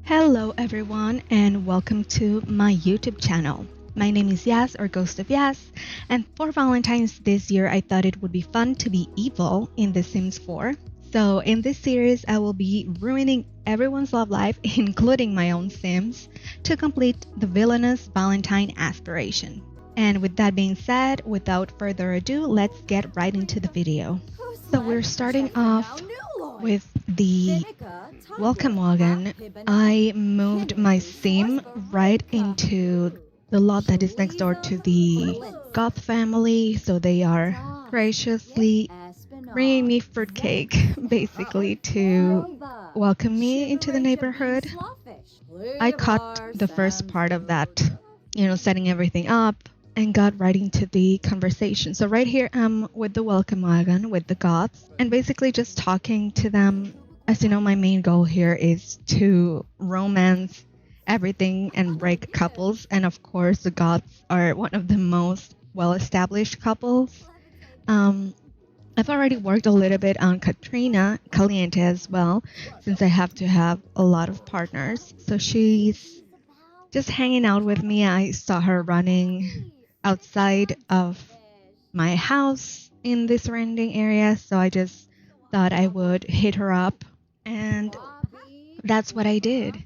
Hello everyone and welcome to my YouTube channel. My name is Yaz or Ghost of Yaz, and for Valentine's this year I thought it would be fun to be evil in The Sims 4. So in this series I will be ruining everyone's love life, including my own Sims, to complete the villainous Valentine aspiration. And with that being said, without further ado, let's get right into the video. So we're starting off with the welcome wagon. I moved my sim right into the lot that is next door to the Goth family, so they are graciously bringing me fruitcake basically to welcome me into the neighborhood. I caught the first part of that, setting everything up, and got right into the conversation. So right here I'm with the welcome wagon with the Goths and basically just talking to them. As you know, my main goal here is to romance everything and break couples, and of course the Goths are one of the most well-established couples. I've already worked a little bit on Katrina Caliente as well, since I have to have a lot of partners. So she's just hanging out with me. I saw her running outside of my house in the surrounding area, so I just thought I would hit her up, and that's what I did.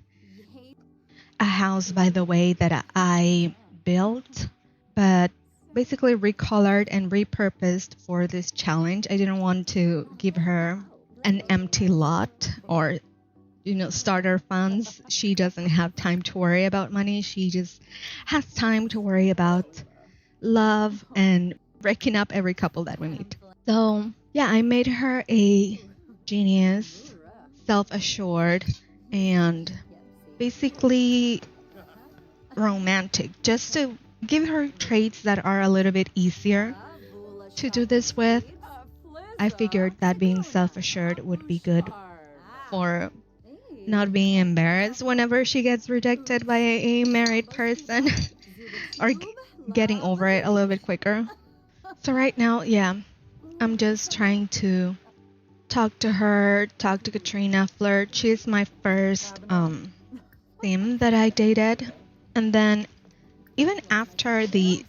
A house, by the way, that I built, but basically recolored and repurposed for this challenge. I didn't want to give her an empty lot or starter funds. She doesn't have time to worry about money. She just has time to worry about love and breaking up every couple that we meet. So yeah, I made her a genius, self-assured, and basically romantic, just to give her traits that are a little bit easier to do this with. I figured that being self-assured would be good for not being embarrassed whenever she gets rejected by a married person or getting over it a little bit quicker. So right now, yeah, I'm just trying to talk to her, talk to Katrina, flirt. She's my first sim that I dated. And then even after the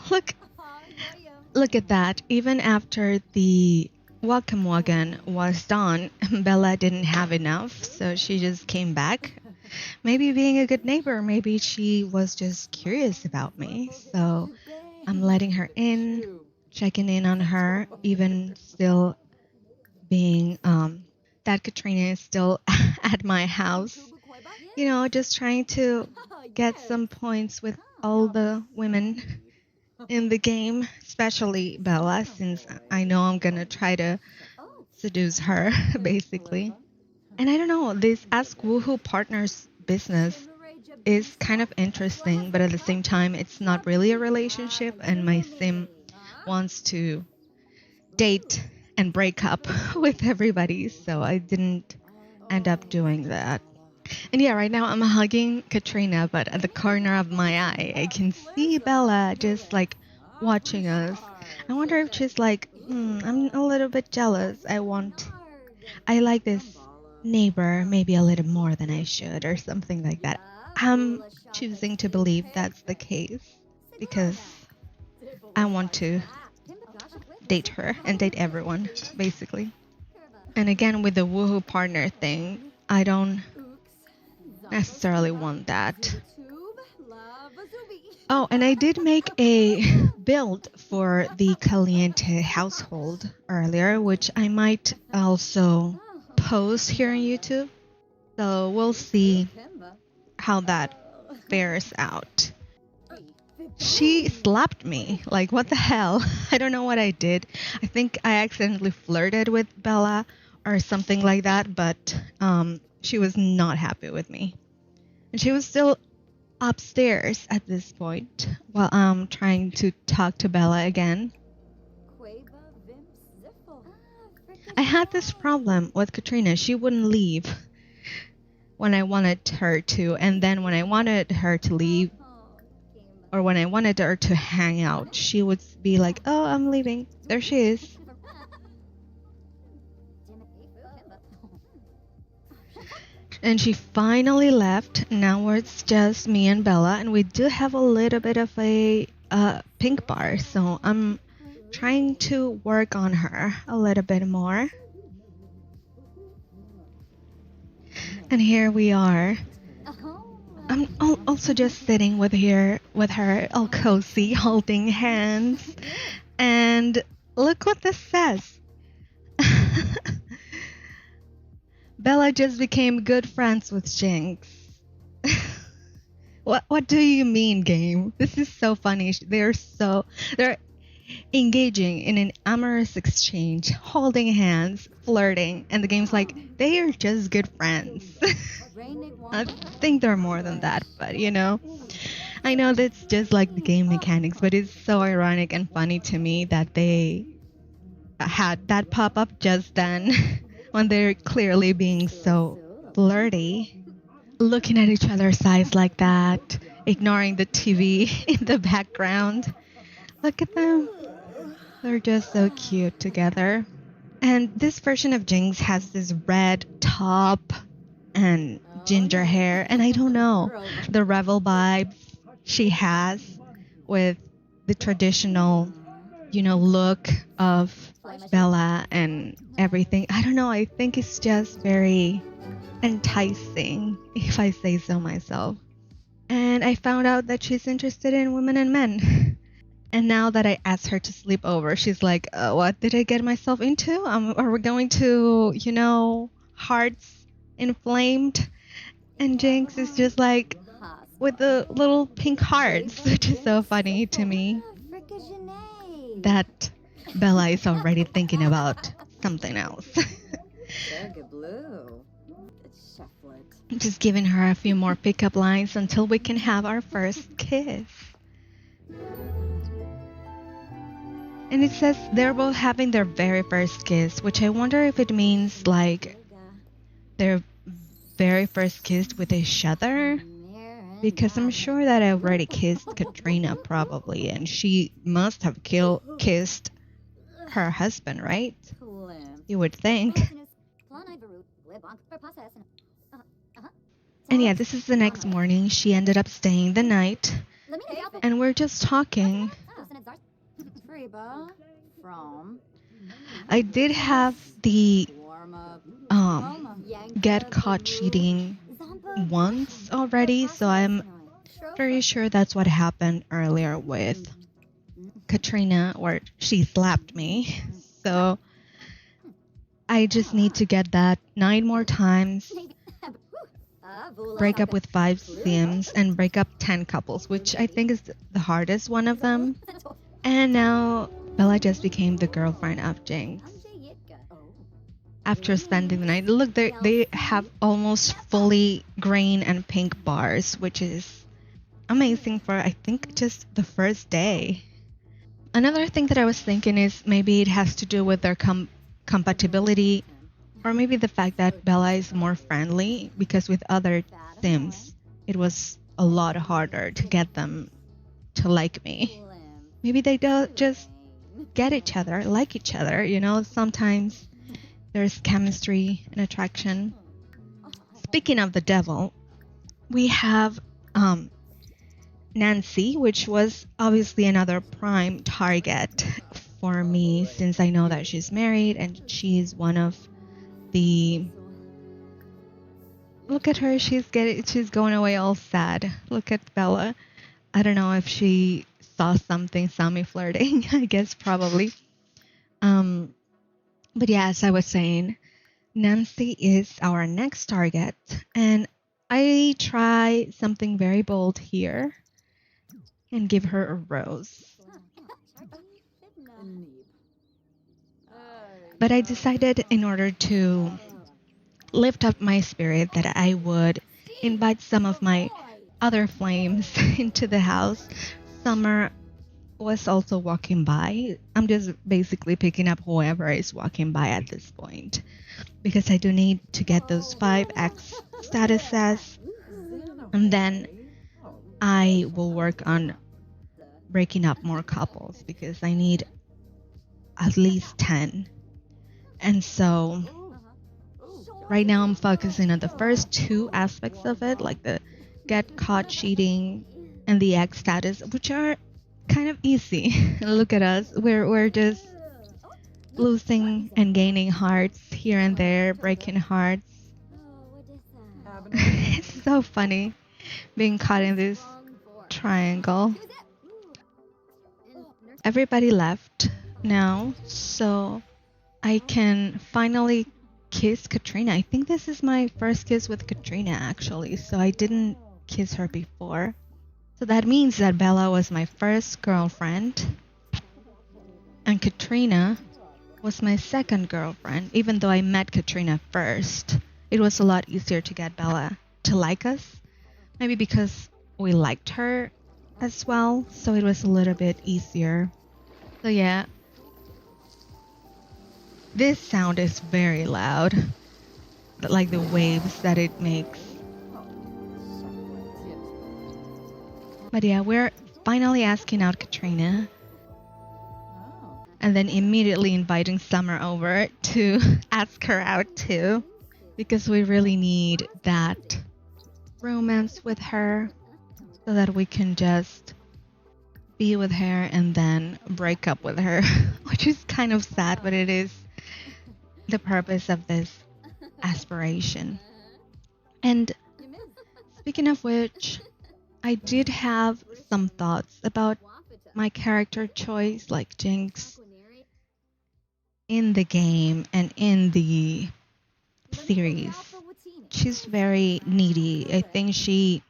look at that, even after the welcome wagon was done, Bella didn't have enough, so she just came back. Maybe being a good neighbor, maybe she was just curious about me. So I'm letting her in, checking in on her, even still being that Katrina is still at my house. Just trying to get some points with all the women in the game, especially Bella, since I know I'm gonna try to seduce her, basically. And I don't know, this Ask Woohoo Partners business is kind of interesting, but at the same time, it's not really a relationship, and my sim wants to date and break up with everybody, so I didn't end up doing that. And yeah, right now I'm hugging Katrina, but at the corner of my eye, I can see Bella just like watching us. I wonder if she's like, I'm a little bit jealous. I like this neighbor maybe a little more than I should, or something like that. I'm choosing to believe that's the case because I want to date her and date everyone, basically. And again, with the woohoo partner thing, I don't necessarily want that. Oh, and I did make a build for the Caliente household earlier, which I might also post here on YouTube. So we'll see how that fares out. She slapped me. Like, what the hell? I don't know what I did. I think I accidentally flirted with Bella or something like that, but she was not happy with me. And she was still upstairs at this point while I'm trying to talk to Bella again. I had this problem with Katrina. She wouldn't leave when I wanted her to, and then when I wanted her to leave, or when I wanted her to hang out, she would be like, oh, I'm leaving. There she is. And she finally left. Now it's just me and Bella, and we do have a little bit of a pink bar, so I'm trying to work on her a little bit more. And here we are. I'm also just sitting with her, all cozy, holding hands. And look what this says. Bella just became good friends with Jinx. What do you mean, game? This is so funny. They're engaging in an amorous exchange, holding hands, flirting, and the game's like, they are just good friends. I think they're more than that, but I know that's just like the game mechanics, but it's so ironic and funny to me that they had that pop up just then when they're clearly being so flirty, looking at each other's eyes like that, ignoring the TV in the background. Look at them. They're just so cute together. And this version of Jinx has this red top and ginger hair, and I don't know, the rebel vibes she has with the traditional, look of Bella and everything. I don't know, I think it's just very enticing, if I say so myself. And I found out that she's interested in women and men. And now that I asked her to sleep over, she's like, what did I get myself into? Are we going to, hearts inflamed? And Jinx is just like, with the little pink hearts, which is so funny to me. That Bella is already thinking about something else. I'm just giving her a few more pickup lines until we can have our first kiss. And it says they're both having their very first kiss, which I wonder if it means like their very first kiss with each other. Because I'm sure that I already kissed Katrina probably, and she must have kissed her husband, right? You would think. And yeah, this is the next morning. She ended up staying the night, and we're just talking. I did have the get caught cheating once already, so I'm very sure that's what happened earlier with Katrina, where she slapped me. So I just need to get that 9 more times, break up with 5 sims, and break up 10 couples, which I think is the hardest one of them. And now Bella just became the girlfriend of Jinx. After spending the night, look, they have almost fully green and pink bars, which is amazing for, I think, just the first day. Another thing that I was thinking is maybe it has to do with their compatibility, or maybe the fact that Bella is more friendly, because with other sims, it was a lot harder to get them to like me. Maybe they don't just get each other, like each other, sometimes there's chemistry and attraction. Speaking of the devil, we have Nancy, which was obviously another prime target for me, since I know that she's married and she's one of the... Look at her, she's going away all sad. Look at Bella. I don't know if she saw me flirting. I guess probably. But yeah, as I was saying, Nancy is our next target, and I try something very bold here and give her a rose. But I decided, in order to lift up my spirit, that I would invite some of my other flames into the house. Summer was also walking by. I'm just basically picking up whoever is walking by at this point, because I do need to get those 5x statuses, and then I will work on breaking up more couples, because I need at least 10. And so right now I'm focusing on the first two aspects of it, like the get caught cheating and the X status, which are kind of easy. Look at us. We're just losing and gaining hearts here and there, breaking hearts. It's so funny being caught in this triangle. Everybody left now, so I can finally kiss Katrina. I think this is my first kiss with Katrina, actually, so I didn't kiss her before. So that means that Bella was my first girlfriend, and Katrina was my second girlfriend, even though I met Katrina first. It was a lot easier to get Bella to like us, maybe because we liked her as well, so it was a little bit easier. So yeah, this sound is very loud, like the waves that it makes. But yeah, we're finally asking out Katrina, and then immediately inviting Summer over to ask her out too, because we really need that romance with her so that we can just be with her and then break up with her, which is kind of sad, but it is the purpose of this aspiration. And speaking of which, I did have some thoughts about my character choice, like Jinx, in the game and in the series. She's very needy. I think she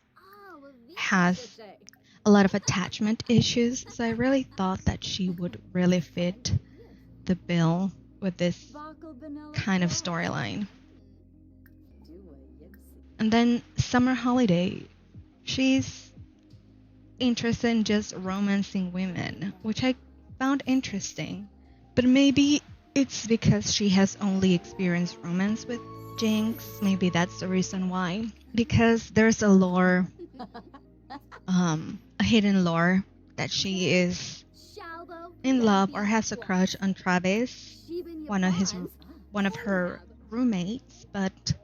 has a lot of attachment issues, so I really thought that she would really fit the bill with this kind of storyline. And then Summer Holiday, she's interested in just romancing women, which I found interesting. But maybe it's because she has only experienced romance with Jinx. Maybe that's the reason why. Because there's a lore, a hidden lore, that she is in love or has a crush on Travis, one of her roommates. But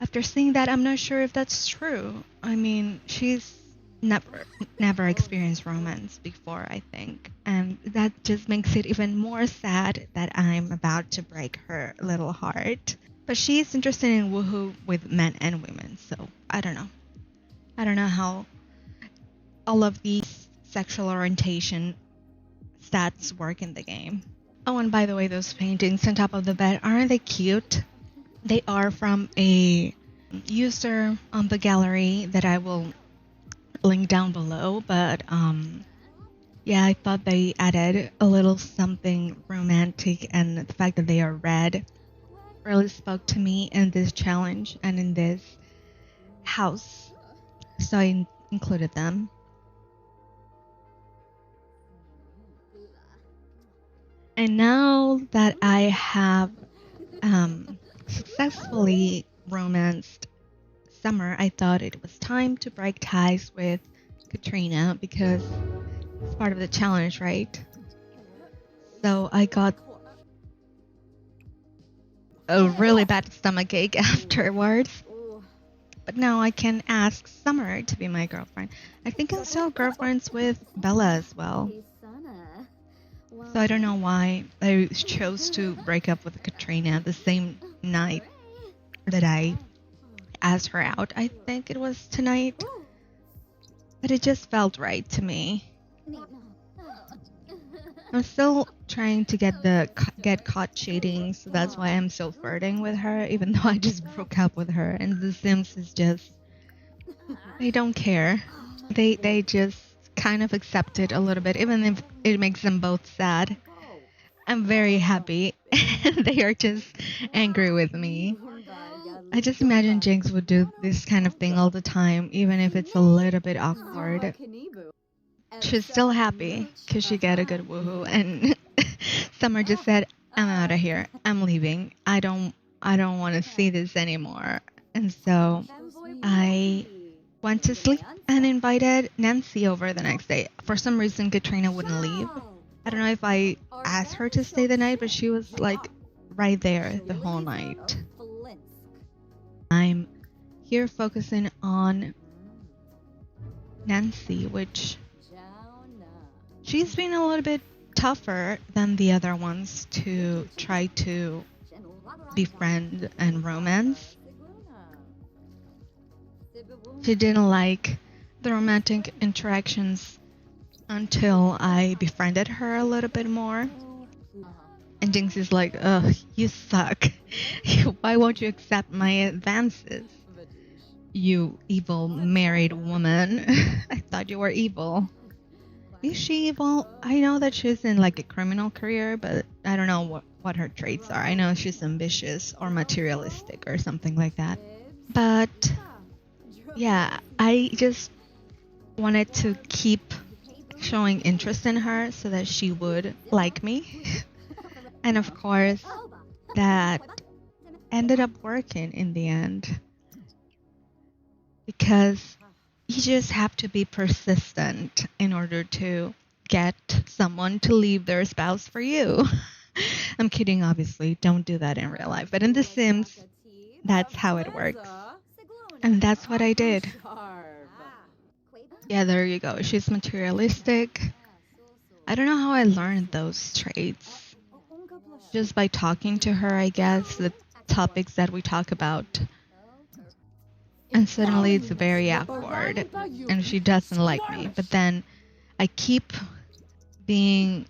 after seeing that, I'm not sure if that's true. I mean, she's never experienced romance before, I think. And that just makes it even more sad that I'm about to break her little heart. But she's interested in woohoo with men and women, so I don't know. I don't know how all of these sexual orientation stats work in the game. Oh, and by the way, those paintings on top of the bed, aren't they cute? They are from a user on the gallery that I will link down below, but yeah, I thought they added a little something romantic, and the fact that they are red really spoke to me in this challenge and in this house, so I included them. And now that I have successfully romanced Summer, I thought it was time to break ties with Katrina because it's part of the challenge, right? So I got a really bad stomachache afterwards. But now I can ask Summer to be my girlfriend. I think I'm still girlfriends with Bella as well. So I don't know why I chose to break up with Katrina the same night that I asked her out. I think it was tonight. But it just felt right to me. I'm still trying to get caught cheating, so that's why I'm still flirting with her, even though I just broke up with her. And The Sims is just, they don't care. They just kind of accept it a little bit, even if it makes them both sad. I'm very happy. They are just angry with me. I just imagine Jinx would do this kind of thing all the time, even if it's a little bit awkward. She's still happy because she got a good woohoo, and Summer just said, "I'm out of here. I'm leaving. I don't want to see this anymore." And so I went to sleep and invited Nancy over the next day. For some reason, Katrina wouldn't leave. I don't know if I asked her to stay the night, but she was like right there the whole night. I'm here focusing on Nancy, which she's been a little bit tougher than the other ones to try to befriend and romance. She didn't like the romantic interactions until I befriended her a little bit more. And Jinx is like, ugh, you suck. Why won't you accept my advances? You evil married woman. I thought you were evil. Is she evil? I know that she's in like a criminal career, but I don't know what her traits are. I know she's ambitious or materialistic or something like that. But yeah, I just wanted to keep showing interest in her so that she would like me. And of course, that ended up working in the end. Because you just have to be persistent in order to get someone to leave their spouse for you. I'm kidding, obviously. Don't do that in real life. But in The Sims, that's how it works. And that's what I did. Yeah, there you go. She's materialistic. I don't know how I learned those traits. Just by talking to her, I guess, the topics that we talk about. And suddenly it's very awkward and she doesn't like me. But then I keep being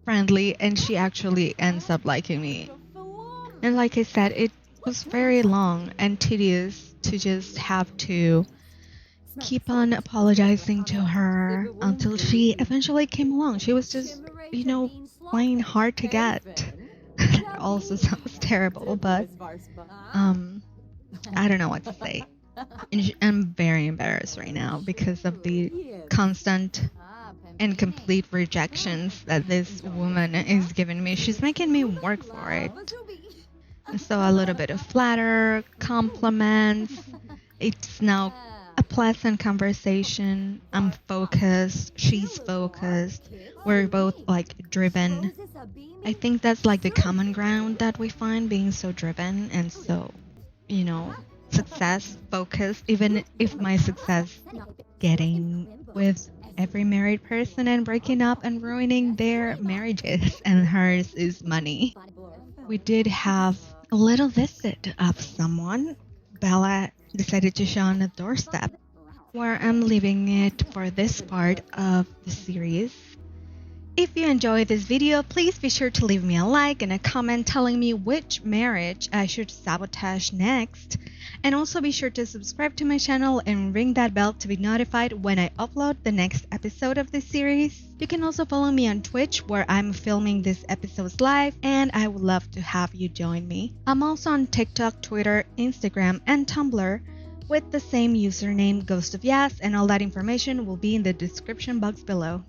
friendly and she actually ends up liking me. And like I said, it was very long and tedious to just have to keep on apologizing to her until she eventually came along. She was just, plain hard to get. That also sounds terrible, but I don't know what to say. I'm very embarrassed right now because of the constant and complete rejections that this woman is giving me. She's making me work for it. And so a little bit of flatter, compliments. It's now a pleasant conversation. I'm focused. She's focused. We're both driven. I think that's the common ground that we find, being so driven and so, success focused, even if my success getting with every married person and breaking up and ruining their marriages, and hers is money. We did have a little visit of someone. Bella decided to show on the doorstep, where I'm leaving it for this part of the series. If you enjoyed this video, please be sure to leave me a like and a comment telling me which marriage I should sabotage next. And also be sure to subscribe to my channel and ring that bell to be notified when I upload the next episode of this series. You can also follow me on Twitch, where I'm filming these episodes live, and I would love to have you join me. I'm also on TikTok, Twitter, Instagram, and Tumblr with the same username, ghostofyaz, and all that information will be in the description box below.